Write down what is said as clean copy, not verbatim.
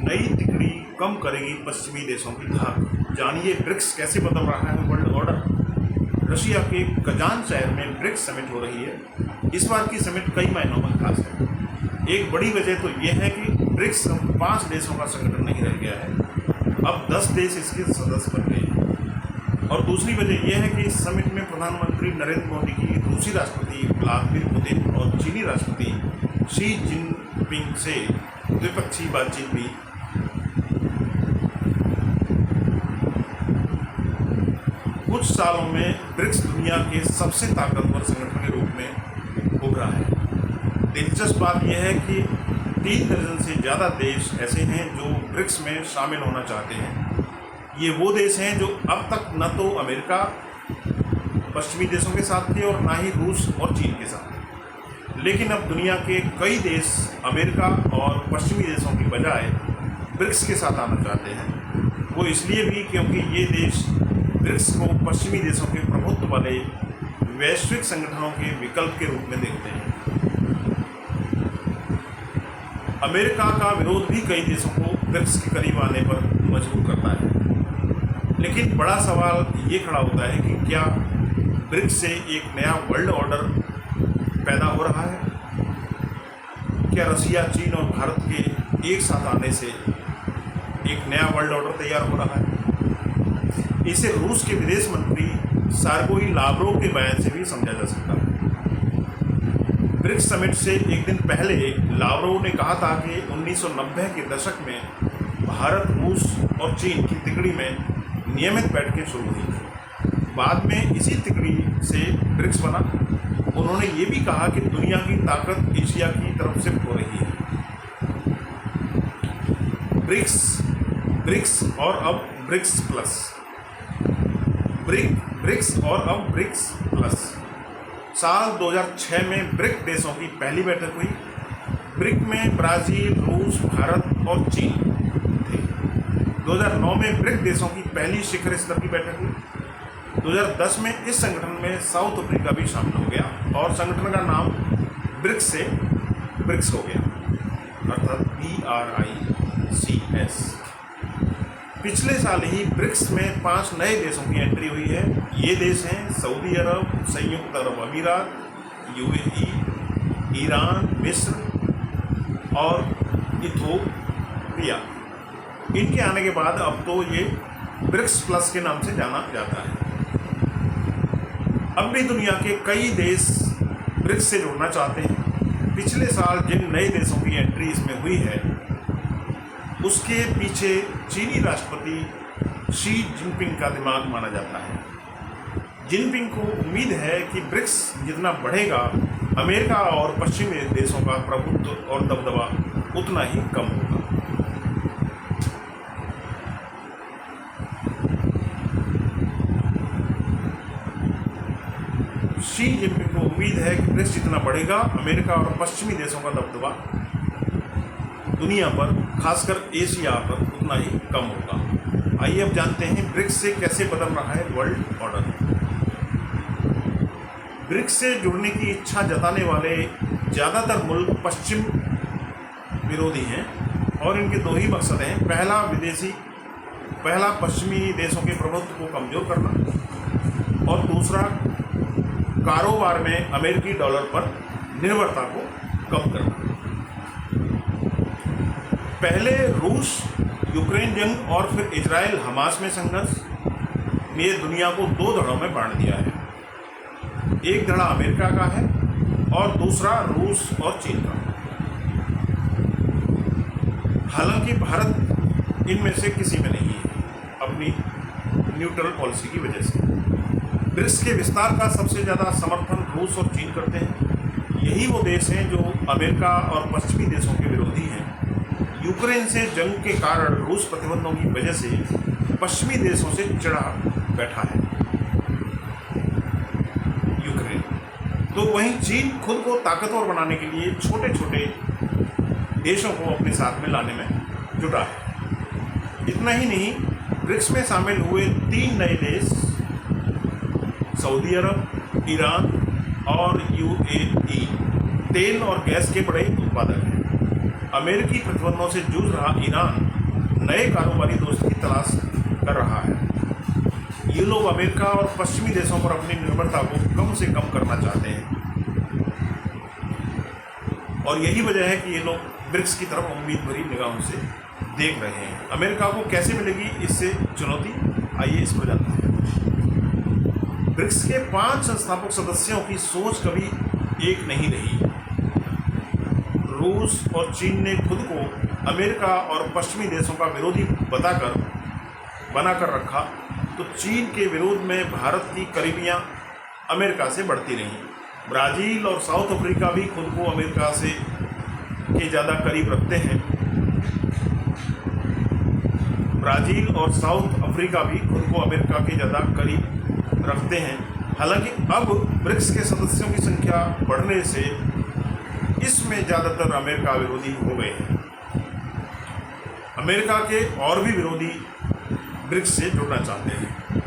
नई तिकड़ी कम करेगी पश्चिमी देशों की धाक। जानिए ब्रिक्स कैसे बदल रहा है वर्ल्ड ऑर्डर। रशिया के कजान शहर में ब्रिक्स समिट हो रही है। इस बार की समिट कई मायनों में खास है। एक बड़ी वजह तो यह है कि ब्रिक्स अब 5 देशों का संगठन नहीं रह गया है, अब 10 देश इसके सदस्य बन गए हैं। और दूसरी वजह यह है कि इस समिट में प्रधानमंत्री नरेंद्र मोदी की रूसी राष्ट्रपति व्लादिमीर पुतिन और चीनी राष्ट्रपति शी जिनपिंग से द्विपक्षीय बातचीत भी। कुछ सालों में ब्रिक्स दुनिया के सबसे ताकतवर संगठन के रूप में उभरा है। दिलचस्प बात यह है कि 3 दर्जन से ज़्यादा देश ऐसे हैं जो ब्रिक्स में शामिल होना चाहते हैं। ये वो देश हैं जो अब तक न तो अमेरिका पश्चिमी देशों के साथ थे और ना ही रूस और चीन के साथ थे। लेकिन अब दुनिया के कई देश अमेरिका और पश्चिमी देशों की बजाय ब्रिक्स के साथ आना चाहते हैं। वो इसलिए भी क्योंकि ये देश ब्रिक्स को पश्चिमी देशों के प्रभुत्व वाले वैश्विक संगठनों के विकल्प के रूप में देखते हैं। अमेरिका का विरोध भी कई देशों को ब्रिक्स के करीब आने पर मजबूर करता है। लेकिन बड़ा सवाल ये खड़ा होता है कि क्या ब्रिक्स से एक नया वर्ल्ड ऑर्डर पैदा हो रहा है? क्या रशिया, चीन और भारत के एक साथ आने से एक नया वर्ल्ड ऑर्डर तैयार हो रहा है? इसे रूस के विदेश मंत्री सर्गेई लावरोव के बयान से भी समझा जा सकता है। ब्रिक्स समिट से एक दिन पहले लावरोव ने कहा था कि 1990 के दशक में भारत, रूस और चीन की तिकड़ी में नियमित बैठकें शुरू हुई थी। बाद में इसी तिकड़ी से ब्रिक्स बना। उन्होंने ये भी कहा कि दुनिया की ताकत एशिया की तरफ शिफ्ट हो रही है। ब्रिक्स और अब ब्रिक्स प्लस। ब्रिक्स और अब ब्रिक्स प्लस। साल 2006 में ब्रिक देशों की पहली बैठक हुई। ब्रिक में ब्राज़ील, रूस, भारत और चीन थे। 2009 में ब्रिक देशों की पहली शिखर स्तर की बैठक हुई। 2010 में इस संगठन में साउथ अफ्रीका भी शामिल हो गया और संगठन का नाम ब्रिक्स से ब्रिक्स हो गया, अर्थात BRICS। पिछले साल ही ब्रिक्स में 5 नए देशों की एंट्री हुई है। ये देश हैं सऊदी अरब, संयुक्त अरब अमीरात, UAE, ईरान, मिस्र और इथोपिया। इनके आने के बाद अब तो ये ब्रिक्स प्लस के नाम से जाना जाता है। अब भी दुनिया के कई देश ब्रिक्स से जुड़ना चाहते हैं। पिछले साल जिन नए देशों की एंट्री इसमें हुई है उसके पीछे चीनी राष्ट्रपति शी जिनपिंग का दिमाग माना जाता है। जिनपिंग को उम्मीद है कि ब्रिक्स जितना बढ़ेगा, अमेरिका और पश्चिमी देशों का प्रभुत्व और दबदबा उतना ही कम होगा। शी जिनपिंग को उम्मीद है कि ब्रिक्स जितना बढ़ेगा, अमेरिका और पश्चिमी देशों का दबदबा दुनिया पर, खासकर एशिया पर, उतना ही कम होगा। आइए अब जानते हैं ब्रिक्स से कैसे बदल रहा है वर्ल्ड ऑर्डर। ब्रिक्स से जुड़ने की इच्छा जताने वाले ज़्यादातर मुल्क पश्चिम विरोधी हैं और इनके 2 ही मकसद हैं। पहला पश्चिमी देशों के प्रभुत्व को कमज़ोर करना और दूसरा कारोबार में अमेरिकी डॉलर पर निर्भरता को कम करना। पहले रूस यूक्रेन जंग और फिर इजराइल हमास में संघर्ष ने दुनिया को 2 धड़ों में बांट दिया है। एक धड़ा अमेरिका का है और दूसरा रूस और चीन का। हालांकि भारत इनमें से किसी में नहीं है, अपनी न्यूट्रल पॉलिसी की वजह से। ब्रिक्स के विस्तार का सबसे ज़्यादा समर्थन रूस और चीन करते हैं। यही वो देश हैं जो अमेरिका और पश्चिमी देशों के विरोधी हैं। यूक्रेन से जंग के कारण रूस प्रतिबंधों की वजह से पश्चिमी देशों से चिढ़ा बैठा है यूक्रेन। तो वहीं चीन खुद को ताकतवर बनाने के लिए छोटे छोटे देशों को अपने साथ में लाने में जुटा है। इतना ही नहीं, ब्रिक्स में शामिल हुए 3 नए देश सऊदी अरब, ईरान और UAE तेल और गैस के बड़े उत्पादक हैं। अमेरिकी प्रतिबंधों से जूझ रहा ईरान नए कारोबारी दोस्त की तलाश कर रहा है। ये लोग अमेरिका और पश्चिमी देशों पर अपनी निर्भरता को कम से कम करना चाहते हैं और यही वजह है कि ये लोग ब्रिक्स की तरफ उम्मीद भरी निगाहों से देख रहे हैं। अमेरिका को कैसे मिलेगी इससे चुनौती, आइए इस पर जानते हैं। ब्रिक्स के 5 संस्थापक सदस्यों की सोच कभी एक नहीं रही। रूस और चीन ने खुद को अमेरिका और पश्चिमी देशों का विरोधी बनाकर रखा, तो चीन के विरोध में भारत की करीबियां अमेरिका से बढ़ती रहीं। ब्राज़ील और साउथ अफ्रीका भी खुद को अमेरिका के ज़्यादा करीब रखते हैं। ब्राज़ील और साउथ अफ्रीका भी खुद को अमेरिका के ज़्यादा करीब रखते हैं। हालांकि अब ब्रिक्स के सदस्यों की संख्या बढ़ने से इसमें ज़्यादातर अमेरिका विरोधी हो गए हैं। अमेरिका के और भी विरोधी ब्रिक्स से जुड़ना चाहते हैं।